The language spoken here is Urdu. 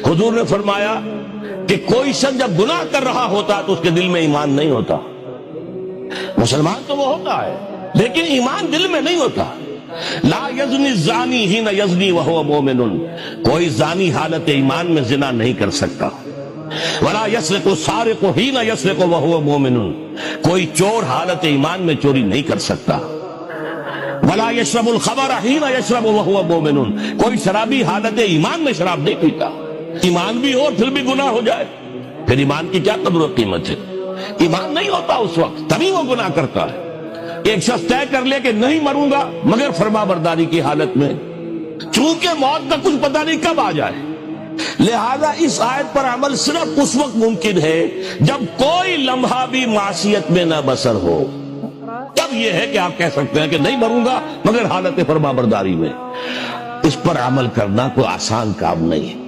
حضور نے فرمایا کہ کوئی شخص جب گناہ کر رہا ہوتا تو اس کے دل میں ایمان نہیں ہوتا. مسلمان تو وہ ہوتا ہے لیکن ایمان دل میں نہیں ہوتا. لا یزنی الزانی حین یزنی وہو مومن، کوئی زانی حالت ایمان میں زنا نہیں کر سکتا. ولا یسرق السارق حین یسرق وہو مومن، کوئی چور حالت ایمان میں چوری نہیں کر سکتا. ولا یشرب الخمر حین یشرب وہو مومن، کوئی شرابی حالت ایمان میں شراب نہیں پیتا. ایمان بھی ہو اور پھر بھی گناہ ہو جائے، پھر ایمان کی کیا قدر و قیمت ہے؟ ایمان نہیں ہوتا اس وقت، تبھی وہ گناہ کرتا ہے. ایک شخص طے کر لے کہ نہیں مروں گا مگر فرما برداری کی حالت میں، چونکہ موت کا کچھ پتہ نہیں کب آ جائے، لہذا اس آیت پر عمل صرف اس وقت ممکن ہے جب کوئی لمحہ بھی معصیت میں نہ بسر ہو. تب یہ ہے کہ آپ کہہ سکتے ہیں کہ نہیں مروں گا مگر حالت فرما برداری میں. اس پر عمل کرنا کوئی آسان کام نہیں ہے.